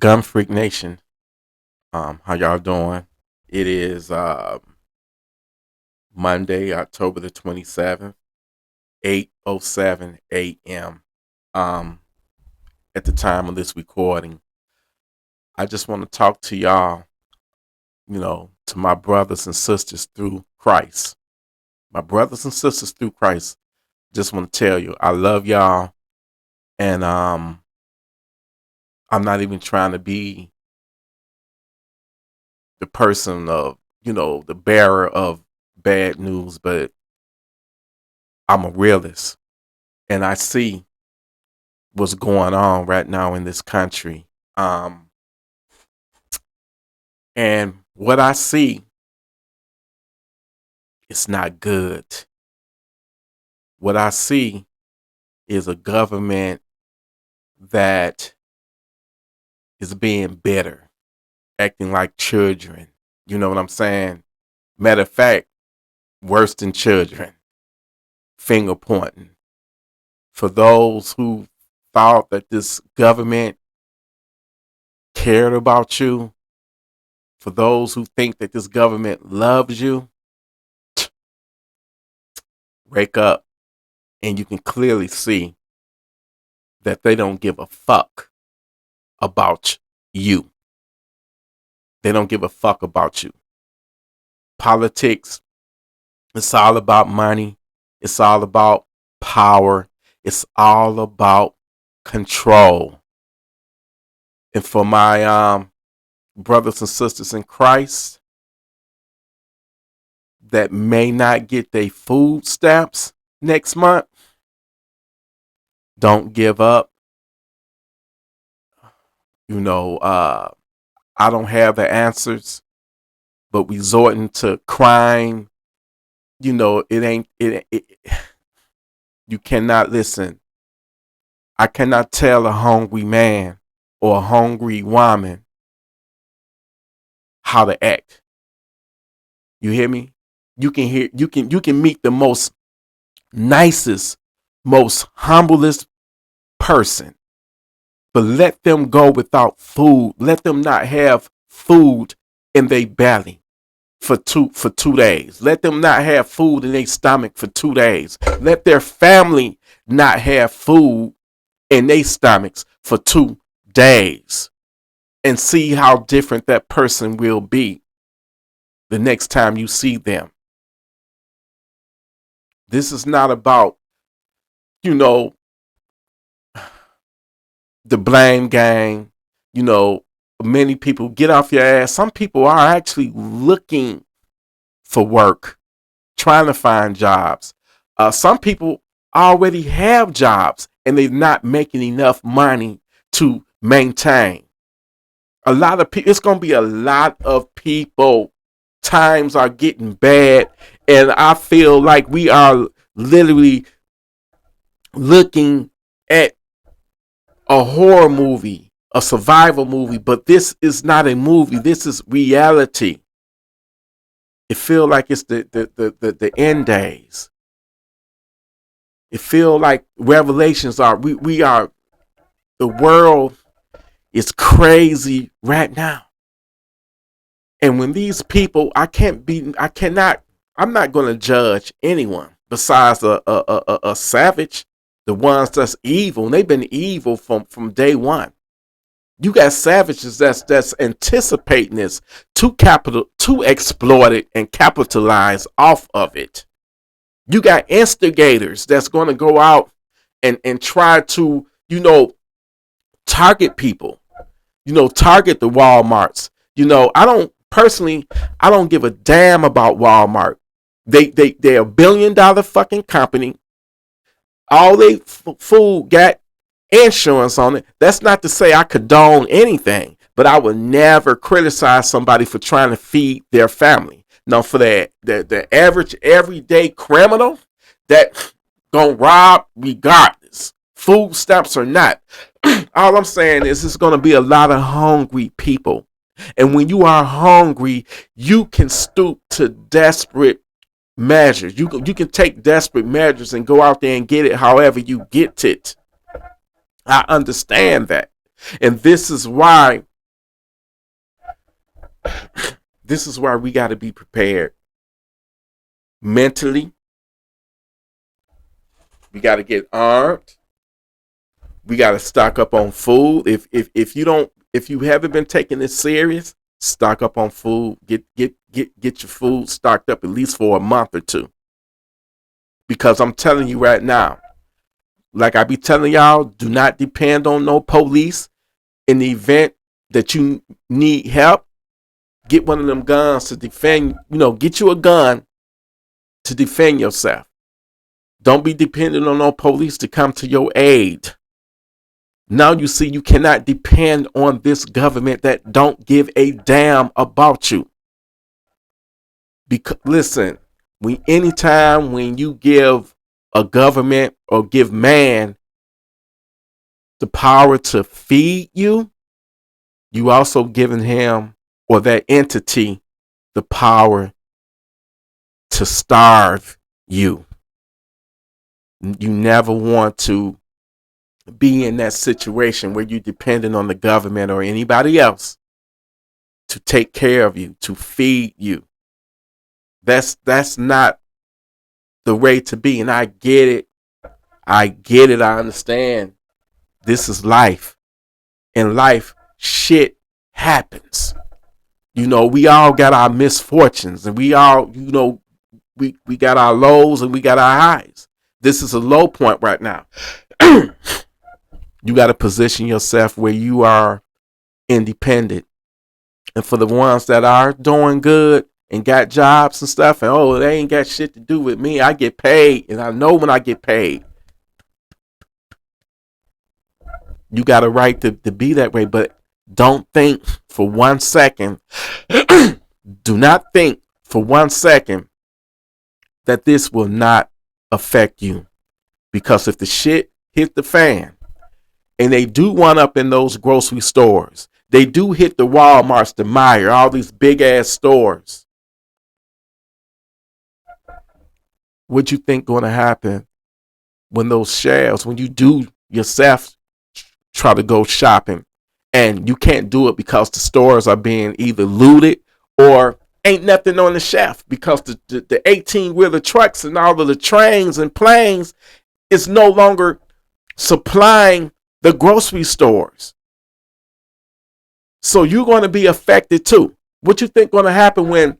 Gun Freak Nation. How y'all doing? It is Monday, October the 27th, 8:07 a.m. Um, at the time of this recording. I just want to talk to y'all, to my brothers and sisters through Christ. My brothers and sisters through Christ. Just want to tell you, I love y'all. And I'm not even trying to be the person of, the bearer of bad news, but I'm a realist and I see what's going on right now in this country. And what I see is not good. What I see is a government that is being bitter, acting like children. You know what I'm saying? Matter of fact, worse than children. Finger pointing. For those who thought that this government cared about you, for those who think that this government loves you, wake up and you can clearly see that they don't give a fuck about you. They don't give a fuck about you. Politics, it's all about money. It's all about power. It's all about control. And for my brothers and sisters in Christ that may not get their food stamps next month, don't give up. I don't have the answers, but resorting to crime, you cannot listen. I cannot tell a hungry man or a hungry woman how to act. You hear me? You can meet the most nicest, most humblest person, but let them go without food. Let them not have food in their belly for 2 days. Let them not have food in their stomach for 2 days. Let their family not have food in their stomachs for 2 days. And see how different that person will be the next time you see them. This is not about, the blame game. Many people get off your ass. Some people are actually looking for work, trying to find jobs. Some people already have jobs and they're not making enough money to maintain. A lot of people, it's going to be a lot of people. Times are getting bad, and I feel like we are literally looking at a horror movie, a survival movie, but this is not a movie. This is reality. It feels like it's the end days. It feels like revelations are, we are, the world is crazy right now. And when these people, I'm not going to judge anyone besides a savage, the ones that's evil. And they've been evil from day one. You got savages that's anticipating this to exploit it and capitalize off of it. You got instigators that's going to go out and try to, target people, target the Walmarts. I don't give a damn about Walmart. They're a $1 billion fucking company. All they food got insurance on it. That's not to say I condone anything, but I would never criticize somebody for trying to feed their family. No, for the average everyday criminal that gonna rob regardless, food stamps or not. All I'm saying is it's gonna be a lot of hungry people. And when you are hungry, you can stoop to desperate measures. You can take desperate measures and go out there and get it however you get it. I understand that. And this is why This is why we got to be prepared mentally. We got to get armed. We got to stock up on food. If you haven't been taking this serious, stock up on food. Get your food stocked up at least for a month or two. Because I'm telling you right now, like I be telling y'all, do not depend on no police. In the event that you need help, get one of them guns to defend. Get you a gun to defend yourself. Don't be dependent on no police to come to your aid. Now you see you cannot depend on this government that don't give a damn about you. Because listen, anytime when you give a government or give man the power to feed you, you also giving him or that entity the power to starve you. You never want to be in that situation where you're dependent on the government or anybody else to take care of you, to feed you. That's not the way to be. And I get it. I understand. This is life. In life, shit happens. We all got our misfortunes, and we all, we got our lows and we got our highs. This is a low point right now. You got to position yourself where you are independent. And for the ones that are doing good and got jobs and stuff, and they ain't got shit to do with me. I get paid, and I know when I get paid. You got a right to be that way, but don't think for 1 second. Do not think for 1 second that this will not affect you. Because if the shit hit the fan, and they do one up in those grocery stores, they do hit the Walmarts, the Meijer, all these big ass stores. What you think going to happen when those shelves, when you do yourself try to go shopping, and you can't do it because the stores are being either looted or ain't nothing on the shelf because the 18-wheeler trucks and all of the trains and planes is no longer supplying the grocery stores. So you're going to be affected too. What you think going to happen when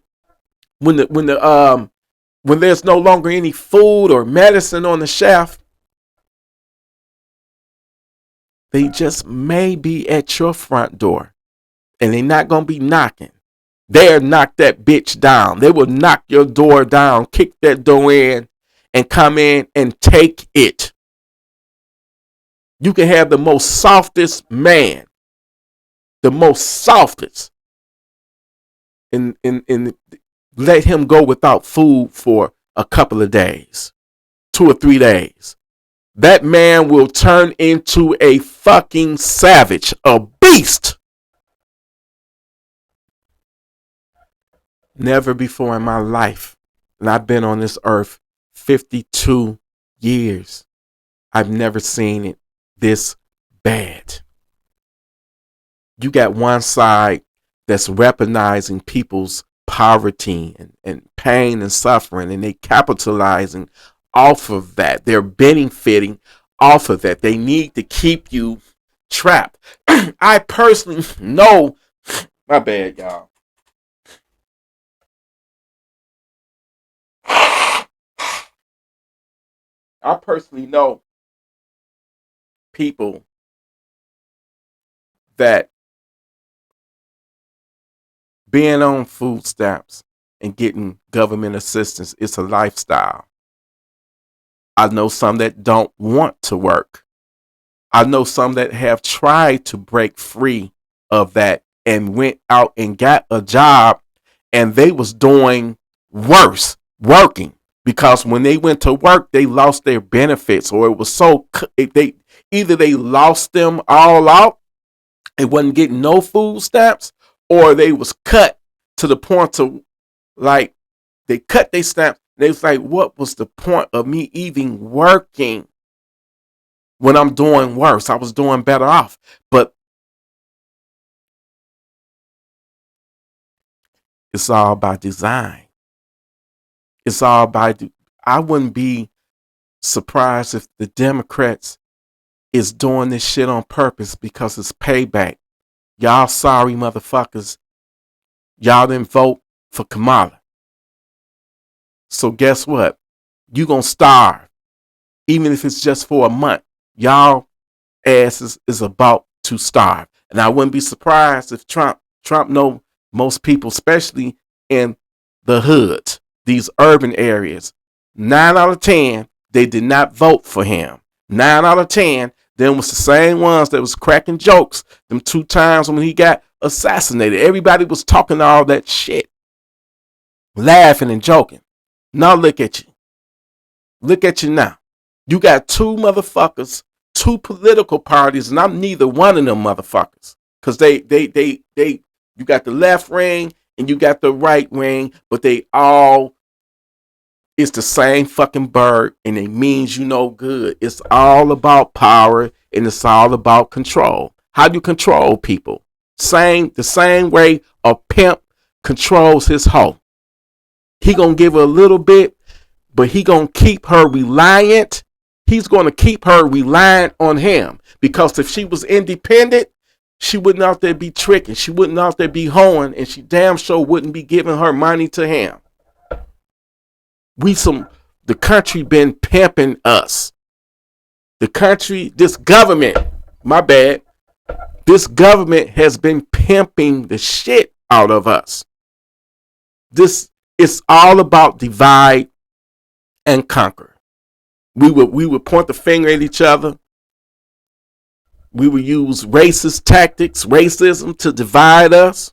there's no longer any food or medicine on the shelf? They just may be at your front door, and they're not going to be knocking. They'll knock that bitch down. They will knock your door down, kick that door in, and come in and take it. You can have the most softest man, the most softest, and let him go without food for a couple of days, 2 or 3 days. That man will turn into a fucking savage, a beast. Never before in my life, and I've been on this earth 52 years, I've never seen it this bad. You got one side that's weaponizing people's poverty and pain and suffering, and they capitalizing off of that. They're benefiting off of that. They need to keep you trapped. I personally know, my bad, y'all. I personally know people that being on food stamps and getting government assistance is a lifestyle. I know some that don't want to work. I know some that have tried to break free of that and went out and got a job, and they was doing worse working, because when they went to work, they lost their benefits, or it was so they either they lost them all out, they wasn't getting no food stamps, or they was cut to the point to, like, they cut their stamps. They was like, what was the point of me even working when I'm doing worse? I was doing better off. But It's all by design. It's all by. I wouldn't be surprised if the Democrats is doing this shit on purpose because it's payback. Y'all sorry motherfuckers. Y'all didn't vote for Kamala. So guess what? You gonna starve. Even if it's just for a month. Y'all asses is about to starve. And I wouldn't be surprised if Trump know most people, especially in the hoods, these urban areas. 9 out of 10, they did not vote for him. 9 out of 10, them was the same ones that was cracking jokes them 2 times when he got assassinated. Everybody was talking all that shit, laughing and joking. Now look at you. Look at you now. You got 2 motherfuckers, 2 political parties, and I'm neither one of them motherfuckers. Cause you got the left wing and you got the right wing, but they all, it's the same fucking bird, and it means you no good. It's all about power, and it's all about control. How do you control people? The same way a pimp controls his hoe. He gonna give her a little bit, but he gonna keep her reliant. He's gonna keep her reliant on him, because if she was independent, she wouldn't out there be tricking. She wouldn't out there be hoeing, and she damn sure wouldn't be giving her money to him. The country been pimping us. The country, this government, my bad, this government has been pimping the shit out of us. This is all about divide and conquer. We would point the finger at each other. We would use racist tactics, racism, to divide us.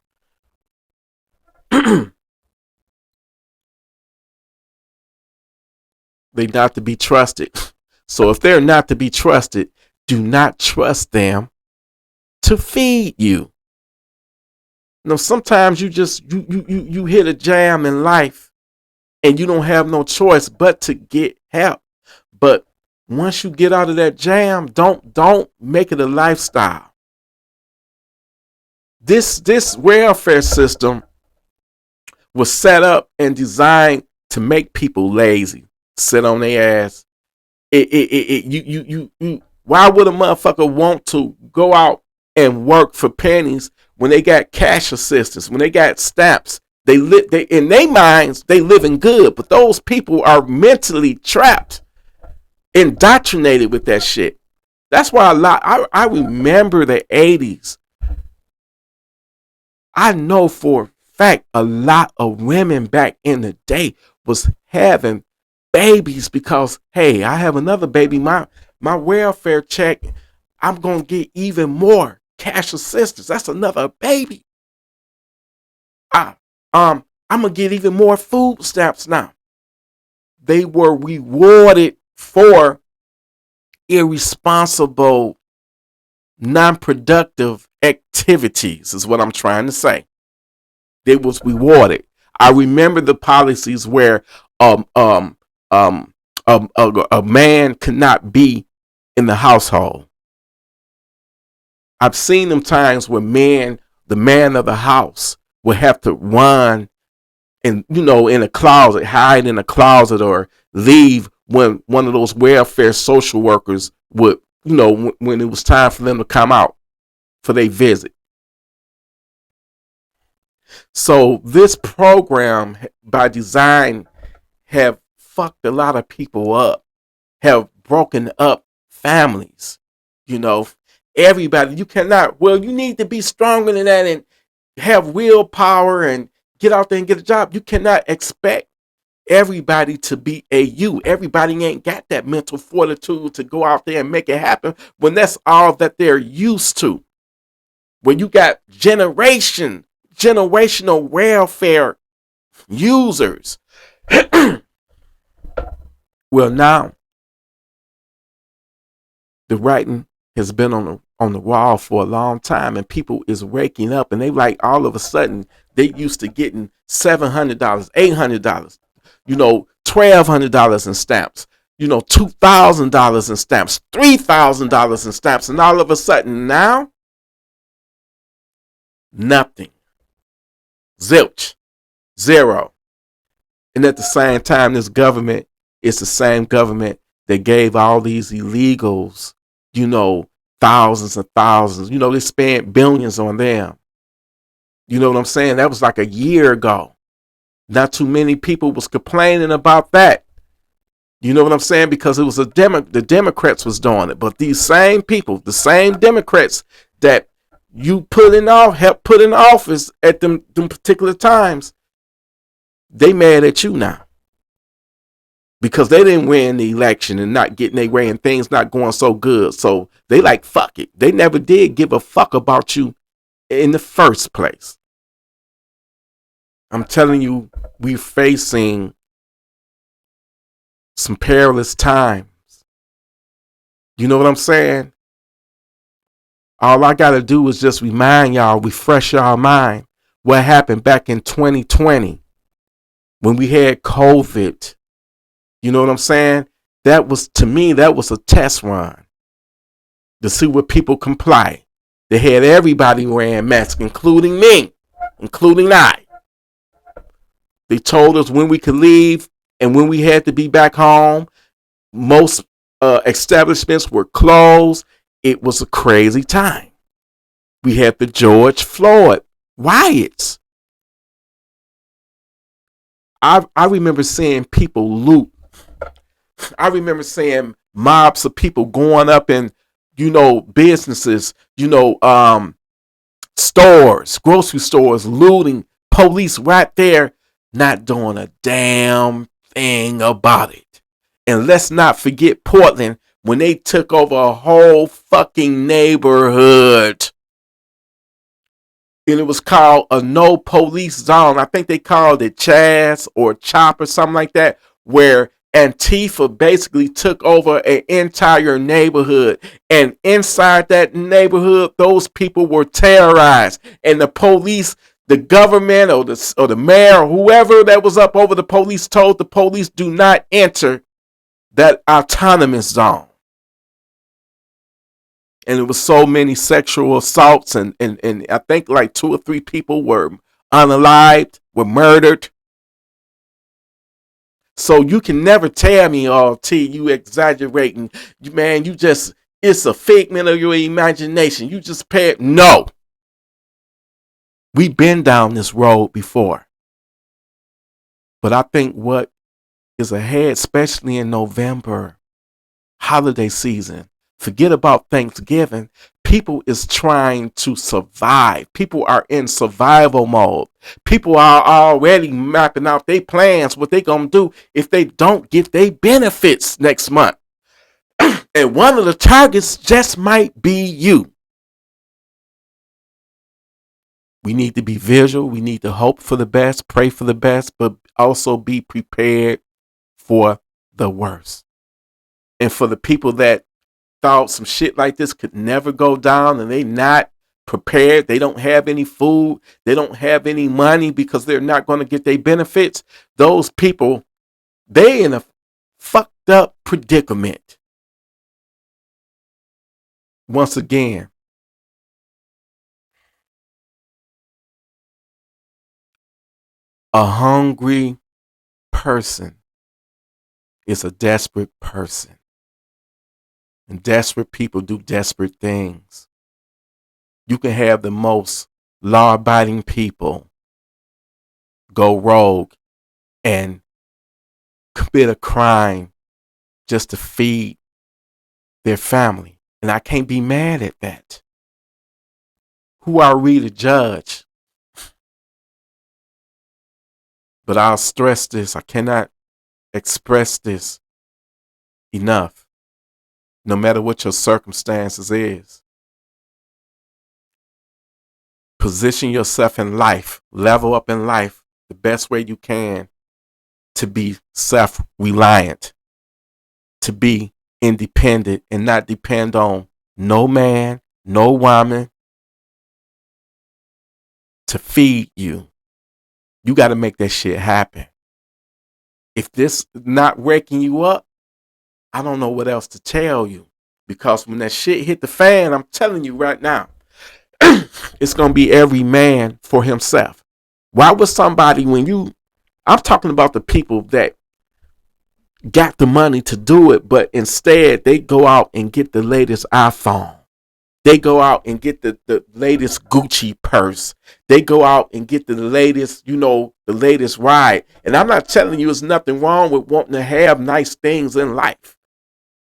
They're not to be trusted. So if they're not to be trusted, do not trust them to feed you. Sometimes you just you hit a jam in life and you don't have no choice but to get help. But once you get out of that jam, don't make it a lifestyle. This welfare system was set up and designed to make people lazy, sit on their ass. Why would a motherfucker want to go out and work for pennies when they got cash assistance, when they got stamps? They in their minds, they living good, but those people are mentally trapped, indoctrinated with that shit. That's why I remember the 80s. I know for a fact a lot of women back in the day was having babies because, hey, I have another baby. My welfare check, I'm gonna get even more cash assistance. That's another baby. I'm gonna get even more food stamps now. They were rewarded for irresponsible, non-productive activities, is what I'm trying to say. They was rewarded. I remember the policies where a man could not be in the household. I've seen them times where the man of the house would have to run and, in a closet, hide in a closet, or leave when one of those welfare social workers would, when it was time for them to come out for their visit. So this program, by design, have fucked a lot of people up, have broken up families. Everybody, you cannot, you need to be stronger than that and have willpower and get out there and get a job. You cannot expect everybody to be a you. Everybody ain't got that mental fortitude to go out there and make it happen when that's all that they're used to. When you got generational welfare users. Well, now the writing has been on the wall for a long time, and people is waking up, and they like all of a sudden they used to getting $700, $800, $1,200 in stamps, $2,000 in stamps, $3,000 in stamps, and all of a sudden now, nothing, zilch. Zero. And at the same time, this government is the same government that gave all these illegals, thousands and thousands. They spent billions on them. You know what I'm saying? That was like a year ago. Not too many people was complaining about that. You know what I'm saying? Because it was the Democrats was doing it. But these same people, the same Democrats that you helped put in office at them particular times, they mad at you now. Because they didn't win the election and not getting their way and things not going so good. So they like, fuck it. They never did give a fuck about you in the first place. I'm telling you, we're facing some perilous times. You know what I'm saying? All I got to do is just remind y'all, refresh y'all mind what happened back in 2020 when we had COVID. You know what I'm saying? That was, to me, that was a test run to see what people comply. They had everybody wearing masks, including me, including I. They told us when we could leave and when we had to be back home. Most establishments were closed. It was a crazy time. We had the George Floyd riots. I remember seeing people loot. I remember seeing mobs of people going up in, businesses, stores, grocery stores, looting, police right there, not doing a damn thing about it. And let's not forget Portland when they took over a whole fucking neighborhood. And it was called a no police zone. I think they called it Chaz or Chop or something like that, where Antifa basically took over an entire neighborhood. And inside that neighborhood, those people were terrorized. And the police, the government or the mayor or whoever that was up over the police told the police, do not enter that autonomous zone. And it was so many sexual assaults and I think like 2 or 3 people were unalived, were murdered. So you can never tell me, oh, T, you exaggerating. Man, it's a figment of your imagination. You just pay it. No. We've been down this road before. But I think what is ahead, especially in November, holiday season, forget about Thanksgiving. People is trying to survive. People are in survival mode. People are already mapping out their plans, what they going to do if they don't get their benefits next month. And one of the targets just might be you. We need to be visual. We need to hope for the best, pray for the best, but also be prepared for the worst. And for the people that thought some shit like this could never go down and they not prepared, they don't have any food, they don't have any money because they're not going to get their benefits, those people, they in a fucked up predicament. Once again, a hungry person is a desperate person. And desperate people do desperate things. You can have the most law-abiding people go rogue and commit a crime just to feed their family. And I can't be mad at that. Who are we to judge? But I'll stress this. I cannot express this enough. No matter what your circumstances is. Position yourself in life. Level up in life the best way you can to be self-reliant. To be independent and not depend on no man, no woman to feed you. You got to make that shit happen. If this not waking you up, I don't know what else to tell you. Because when that shit hit the fan, I'm telling you right now, it's going to be every man for himself. Why would somebody, I'm talking about the people that got the money to do it, but instead they go out and get the latest iPhone. They go out and get the latest Gucci purse. They go out and get the latest, the latest ride. And I'm not telling you there's nothing wrong with wanting to have nice things in life.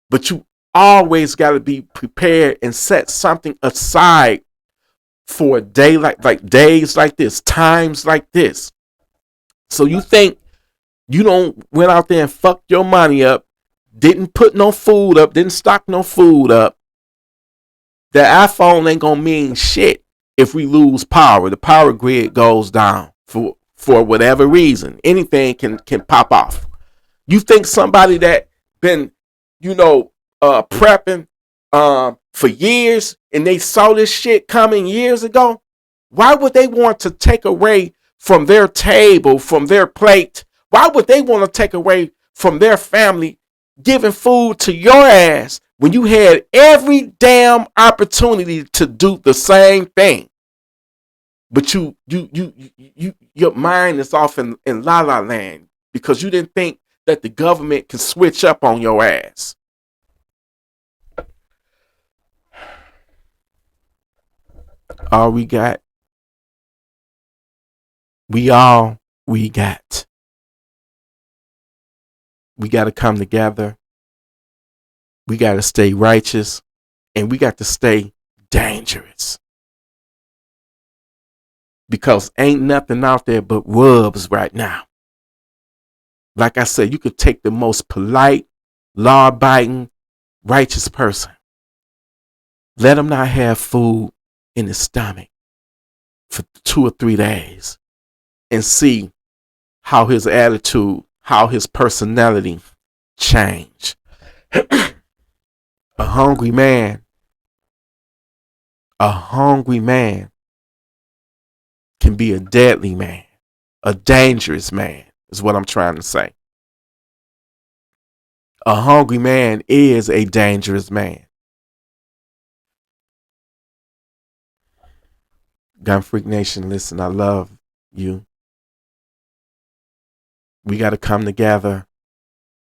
But you always got to be prepared and set something aside for a day like days like this, times like this. So you think you don't went out there and fucked your money up, didn't put no food up, didn't stock no food up. The iPhone ain't gonna mean shit if we lose power. The power grid goes down for whatever reason. Anything can pop off. You think somebody that been, prepping for years and they saw this shit coming years ago, why would they want to take away from their table, from their plate? Why would they want to take away from their family giving food to your ass when you had every damn opportunity to do the same thing? But your mind is off in la la land because you didn't think that the government can switch up on your ass. All we got. We got. We got to come together. We got to stay righteous. And we got to stay dangerous. Because ain't nothing out there but wolves right now. Like I said, you could take the most polite, law-abiding, righteous person. Let him not have food in his stomach for 2 or 3 days. And see how his attitude, how his personality change. A hungry man can be a deadly man, a dangerous man is what I'm trying to say. A hungry man is a dangerous man. Gun Freak Nation, listen, I love you. We got to come together.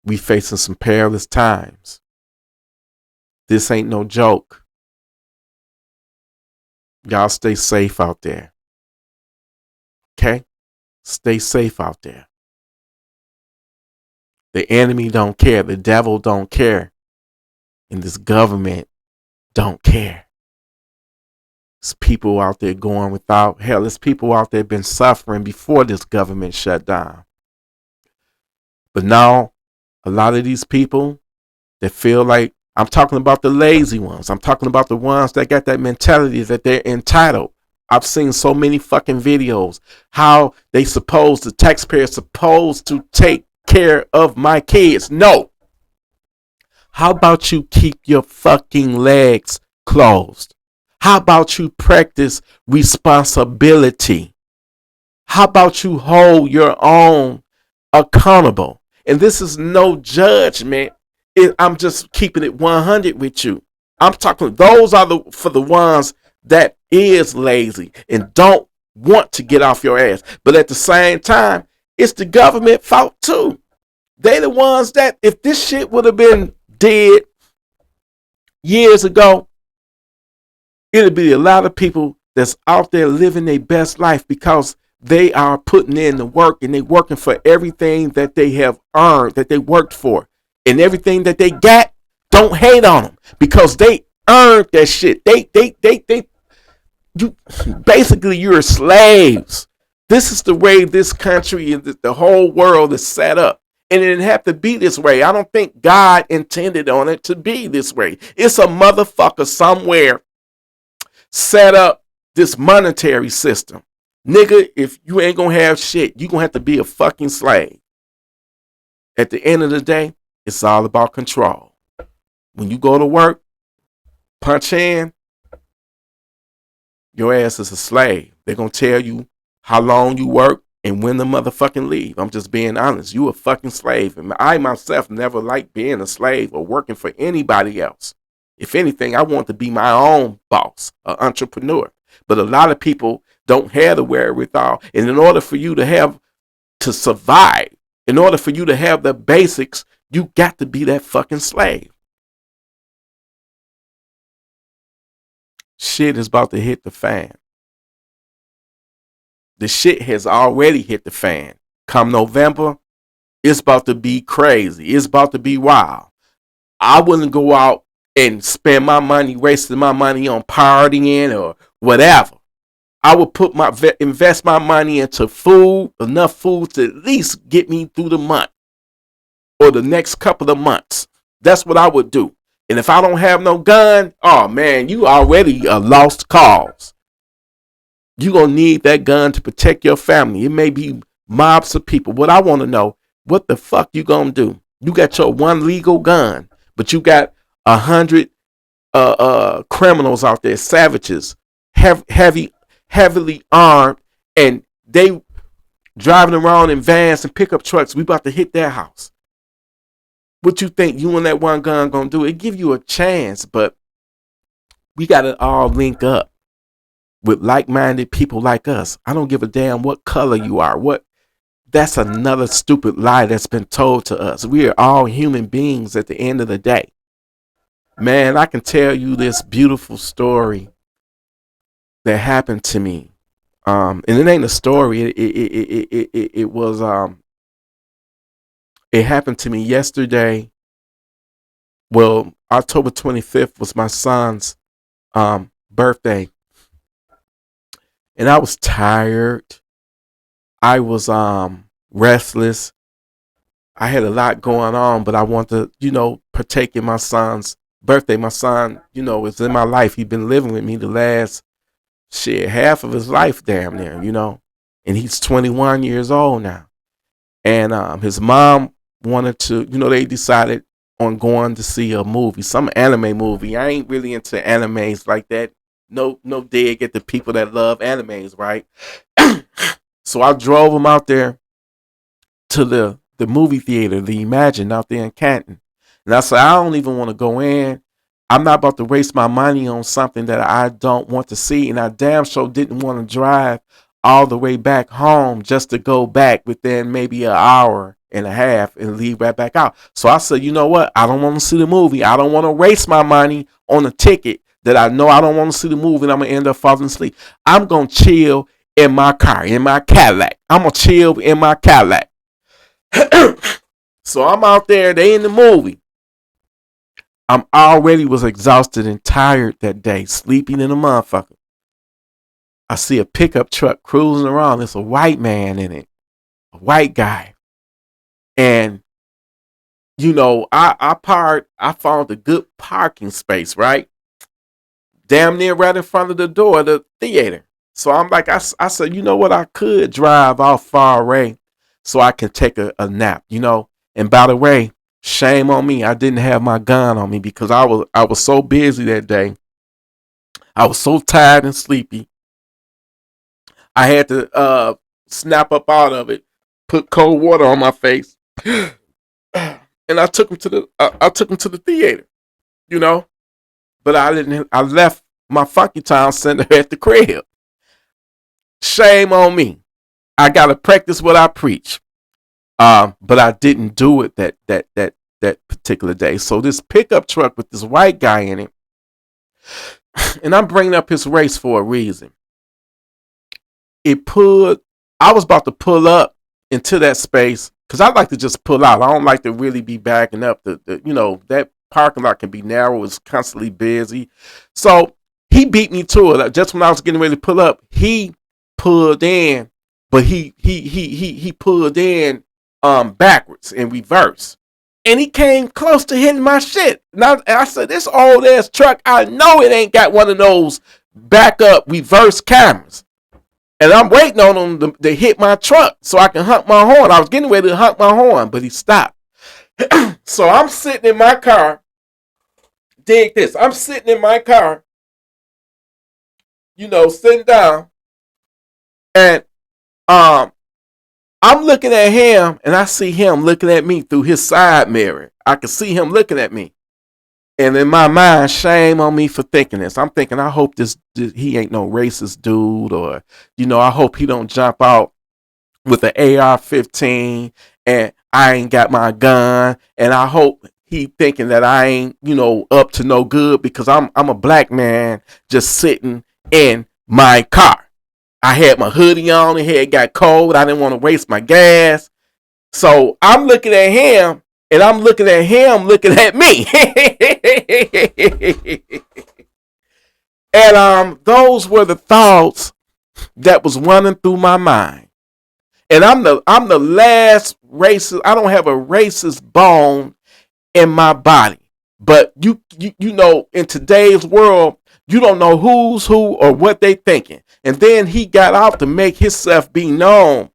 We facing some perilous times. This ain't no joke. Y'all stay safe out there. Okay? Stay safe out there. The enemy don't care. The devil don't care. And this government don't care. There's people out there going without. Hell, there's people out there been suffering before this government shut down. But now, a lot of these people that feel like, I'm talking about the lazy ones. I'm talking about the ones that got that mentality that they're entitled. I've seen so many fucking videos how the taxpayers supposed to take care of my kids. No. How about you keep your fucking legs closed? How about you practice responsibility? How about you hold your own accountable? And this is no judgment. I'm just keeping it 100 with you. I'm talking, those are for the ones that is lazy and don't want to get off your ass. But at the same time, it's the government fault too. They the ones that, if this shit would have been dead years ago, it'd be a lot of people that's out there living their best life because they are putting in the work and they working for everything that they have earned, that they worked for. And everything that they got, don't hate on them because they earned that shit. You're slaves. This is the way this country and the whole world is set up. And it didn't have to be this way. I don't think God intended on it to be this way. It's a motherfucker somewhere set up this monetary system. Nigga, if you ain't gonna have shit, you gonna have to be a fucking slave. At the end of the day, it's all about control. When you go to work, punch in, your ass is a slave. They're gonna tell you how long you work and when the motherfucking leave. I'm just being honest. You a fucking slave. And I myself never liked being a slave or working for anybody else. If anything, I want to be my own boss, an entrepreneur. But a lot of people don't have the wherewithal. And in order for you to survive, in order for you to have the basics, you got to be that fucking slave. Shit is about to hit the fan. The shit has already hit the fan. Come November, it's about to be crazy. It's about to be wild. I wouldn't go out and spend my money, wasting my money on partying or whatever. I would invest my money into food, enough food to at least get me through the month or the next couple of months. That's what I would do. And if I don't have no gun, oh man, you already a lost cause. You gonna need that gun to protect your family. It may be mobs of people. What I want to know, what the fuck you gonna do? You got your one legal gun, but you got 100 criminals out there, savages, heavily armed, and they driving around in vans and pickup trucks. We about to hit their house. What you think you and that one gun gonna do? It give you a chance, but we gotta all link up with like-minded people like us. I don't give a damn what color you are. That's another stupid lie that's been told to us. We are all human beings at the end of the day. Man, I can tell you this beautiful story that happened to me. And it ain't a story. It was it happened to me yesterday. Well, October 25th was my son's birthday. And I was tired. I was restless. I had a lot going on, but I wanted to, partake in my son's birthday. My son, is in my life. He's been living with me the last half of his life, damn near, and he's 21 years old now. And his mom wanted to, they decided on going to see a movie, some anime movie. I ain't really into animes like that. No dig at the people that love animes, right? So I drove him out there to the movie theater, the Imagine, out there in Canton. And I said, I don't even want to go in. I'm not about to waste my money on something that I don't want to see. And I damn sure didn't want to drive all the way back home just to go back within maybe an hour and a half and leave right back out. So I said, you know what? I don't want to see the movie. I don't want to waste my money on a ticket that I know I don't want to see the movie and I'm going to end up falling asleep. I'm going to chill in my car, in my Cadillac. I'm going to chill in my Cadillac. So I'm out there. They in the movie. I'm already was exhausted and tired that day, sleeping in a motherfucker. I see a pickup truck cruising around. There's a white man in it, a white guy. And, I found a good parking space, right? Damn near right in front of the door of the theater. So I'm like, I said, you know what? I could drive off far away so I can take a nap, And by the way, shame on me. I didn't have my gun on me because I was so busy that day. I was so tired and sleepy. I had to snap up out of it, put cold water on my face, and I took him to the theater, But I left my Funky Town Center at the crib. Shame on me. I gotta practice what I preach. But I didn't do it that particular day. So this pickup truck with this white guy in it, and I'm bringing up his race for a reason. I was about to pull up into that space because I like to just pull out. I don't like to really be backing up. That parking lot can be narrow. It's constantly busy. So he beat me to it. Just when I was getting ready to pull up, he pulled in, but he pulled in backwards in reverse. And he came close to hitting my shit. And I said, this old ass truck, I know it ain't got one of those backup reverse cameras. And I'm waiting on him to hit my truck so I can honk my horn. I was getting ready to honk my horn, but he stopped. So I'm sitting in my car. Dig this. I'm sitting in my car, sitting down. And I'm looking at him, and I see him looking at me through his side mirror. I can see him looking at me. And in my mind, shame on me for thinking this. I'm thinking, I hope this he ain't no racist dude, or I hope he don't jump out with an AR-15 and I ain't got my gun, and I hope he thinking that I ain't up to no good because I'm a black man just sitting in my car. I had my hoodie on, and it got cold. I didn't want to waste my gas. So I'm looking at him, and I'm looking at him looking at me. And those were the thoughts that was running through my mind. And I'm the last racist. I don't have a racist bone in my body. But in today's world, you don't know who's who or what they thinking. And then he got out to make himself be known.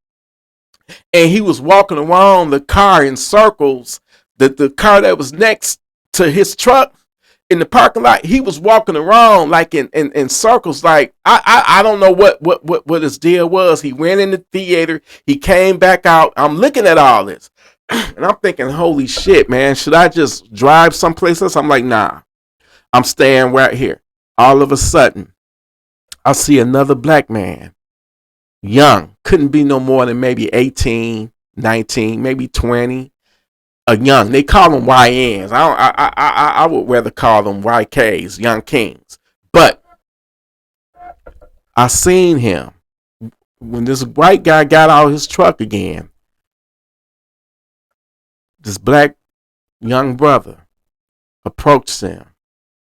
And he was walking around the car in circles. The car that was next to his truck in the parking lot, he was walking around like in circles. Like I don't know what his deal was. He went in the theater, he came back out. I'm looking at all this, and I'm thinking, holy shit, man, should I just drive someplace else? I'm like, nah, I'm staying right here. All of a sudden, I see another black man, young, couldn't be no more than maybe 18, 19, maybe 20. A young, they call them YNs. I would rather call them YKs, young kings. But I seen him when this white guy got out of his truck again. This black young brother approached him.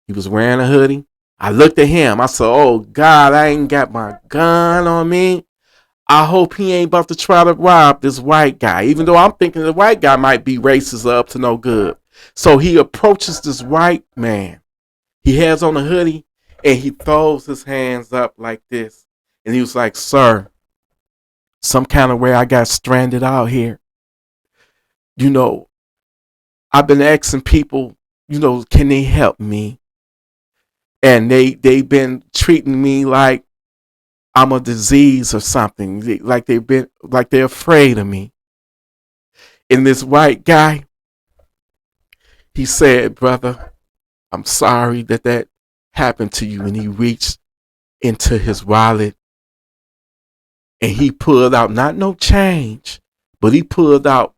He was wearing a hoodie. I looked at him. I said, oh God, I ain't got my gun on me. I hope he ain't about to try to rob this white guy, even though I'm thinking the white guy might be racist or up to no good. So he approaches this white man. He has on a hoodie, and he throws his hands up like this. And he was like, sir, some kind of way I got stranded out here. I've been asking people, can they help me? And they've been treating me like I'm a disease or something, like they're afraid of me. And this white guy, he said, brother, I'm sorry that happened to you. And he reached into his wallet and he pulled out, not no change, but he pulled out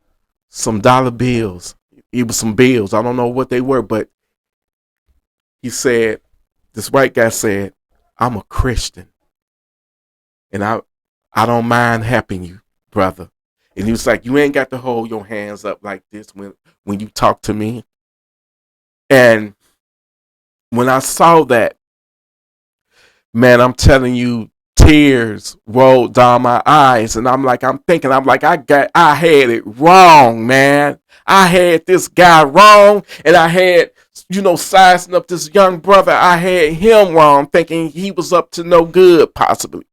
some dollar bills. It was some bills. I don't know what they were, but he said, this white guy said, I'm a Christian. And I don't mind helping you, brother. And he was like, you ain't got to hold your hands up like this when you talk to me. And when I saw that, man, I'm telling you, tears rolled down my eyes. And I'm like, I had it wrong, man. I had this guy wrong. And I had, sizing up this young brother. I had him wrong, thinking he was up to no good, possibly.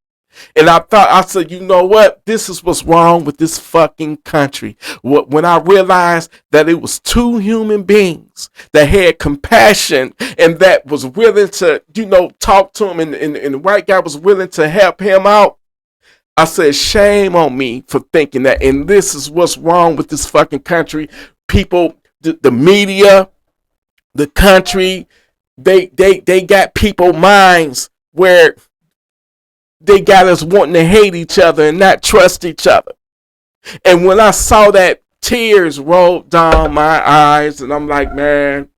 And I said, you know what? This is what's wrong with this fucking country. When I realized that it was two human beings that had compassion and that was willing to, talk to him, and the white guy was willing to help him out, I said, shame on me for thinking that. And this is what's wrong with this fucking country. People, the media, the country, they got people minds where they got us wanting to hate each other and not trust each other. And when I saw that, tears rolled down my eyes, and I'm like, man,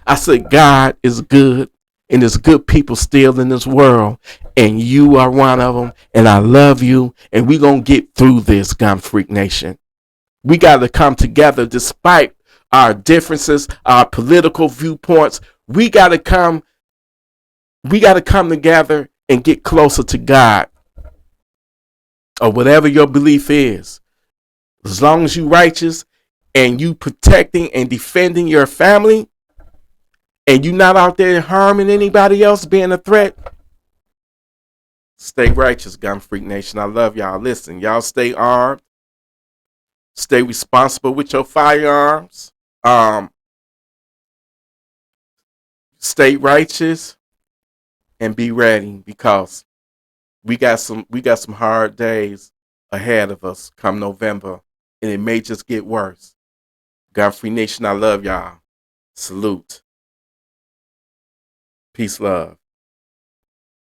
I said, God is good, and there's good people still in this world, and you are one of them, and I love you, and we gonna get through this, Gun Freak Nation. We got to come together despite our differences, our political viewpoints. We got to come together and get closer to God, or whatever your belief is. As long as you righteous and you protecting and defending your family, and you not out there harming anybody else, being a threat, stay righteous, Gun Freak Nation. I love y'all. Listen, y'all stay armed, stay responsible with your firearms, stay righteous, and be ready, because we got some hard days ahead of us come November, and it may just get worse. God Free Nation, I love y'all. Salute. Peace, love.